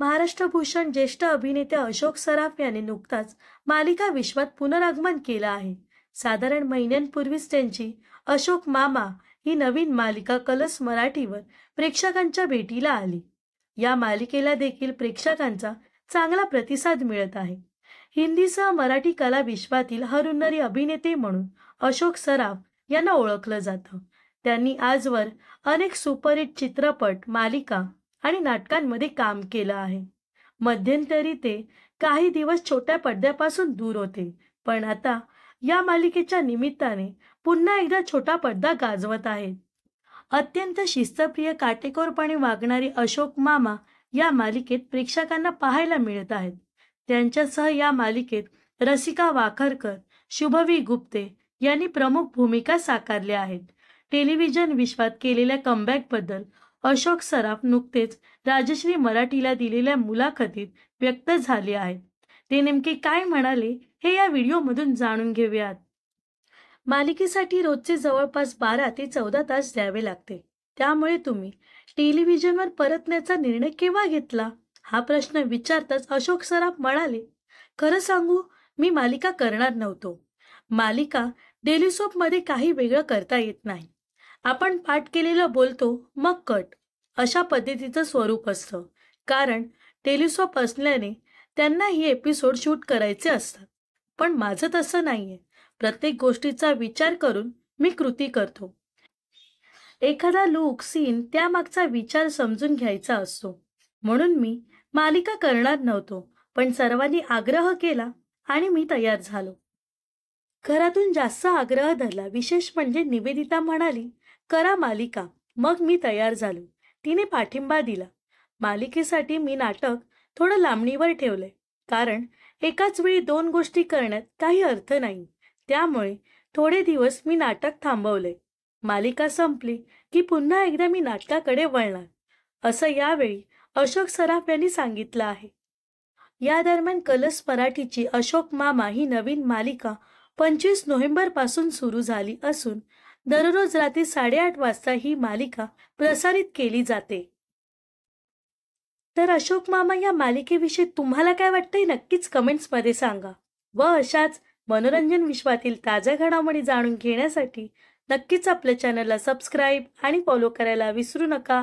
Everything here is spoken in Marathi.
महाराष्ट्र भूषण ज्येष्ठ अभिनेते अशोक सराफ यांनी नुकताच मालिका विश्वात पुनरागमन केलं आहे। साधारण महिन्यांपूर्वीच त्यांची अशोक मामा ही नवीन मालिका कलर्स मराठीवर प्रेक्षकांच्या भेटीला आली। या मालिकेला देखील प्रेक्षकांचा चांगला प्रतिसाद मिळत आहे। हिंदीसह मराठी कला विश्वातील हरहुन्नरी अभिनेते म्हणून अशोक सराफ यांना ओळखलं जातं। त्यांनी आजवर अनेक सुपरहिट चित्रपट, मालिका आणि नाटकांमध्ये काम केलं आहे। मध्यंतरी ते काही दिवस छोट्या पडद्यापासून दूर होते, पण आता या मालिकेच्या निमित्ताने पुन्हा एकदा छोटा पडदा गाजवत आहेत। अत्यंत शिस्तप्रिय, काटेकोरपणे वागणारे अशोक मामा या मालिकेत प्रेक्षकांना पाहायला मिळत आहेत। त्यांच्यासह या मालिकेत रसिका वाखरकर, शुभवी गुप्ते यांनी प्रमुख भूमिका साकारल्या आहेत। टेलिव्हिजन विश्वात केलेल्या कमबॅकबद्दल अशोक सराफ नुकतेच राजश्री मराठीला दिलेल्या मुलाखतीत व्यक्त झाले आहेत। ते नेमके काय म्हणाले हे या व्हिडिओमधून जाणून घेऊयात। मालिकेसाठी रोजचे जवळपास 12 ते 14 तास द्यावे लागते, त्यामुळे तुम्ही टेलिव्हिजनवर परतण्याचा निर्णय केव्हा घेतला, हा प्रश्न विचारताच अशोक सराफ म्हणाले, खरं सांगू, मी मालिका करणार नव्हतो। मालिका डेली सोपमध्ये काही वेगळं करता येत नाही। आपण पाठ केलेलं बोलतो मग कट, अशा पद्धतीचं स्वरूप असतं। कारण टेलिसोप असल्याने त्यांना ही एपिसोड शूट करायचे असतात, पण माझं तसं नाहीये। प्रत्येक गोष्टीचा विचार करून मी कृती करतो। एखादा लूक, सीन, त्यामागचा विचार समजून घ्यायचा असतो। म्हणून मी मालिका करणार नव्हतो, पण सर्वांनी आग्रह केला आणि मी तयार झालो। घरातून जास्त आग्रह धरला। विशेष म्हणजे निवेदिता म्हणाली, करा मालिका। मग मी तयार झालो। तिने पाठिंबा दिला। मालिकेसाठी मी नाटक थोडं लांबणीवर ठेवलंय, कारण एकाच वेळी 2 गोष्टी करण्यात काही अर्थ नाही। त्यामुळे थोडे दिवस मी नाटक थांबवलंय। मालिका संपली की पुन्हा एकदा मी नाटकाकडे वळणार, असं यावेळी अशोक सराफ यांनी सांगितलं आहे। या दरम्यान कलर्स मराठीची अशोक मामा ही नवीन मालिका 25 नोव्हेंबर पासून सुरू झाली असून दररोज रात्री 8:30 वाजता ही मालिका प्रसारित केली जाते। तर अशोक मामा या मालिकेविषयी तुम्हाला काय वाटतंय नक्कीच कमेंट्समध्ये सांगा। व अशाच मनोरंजन विश्वातील ताज्या घडामोडी जाणून घेण्यासाठी नक्कीच आपल्या चॅनलला सबस्क्राईब आणि फॉलो करायला विसरू नका।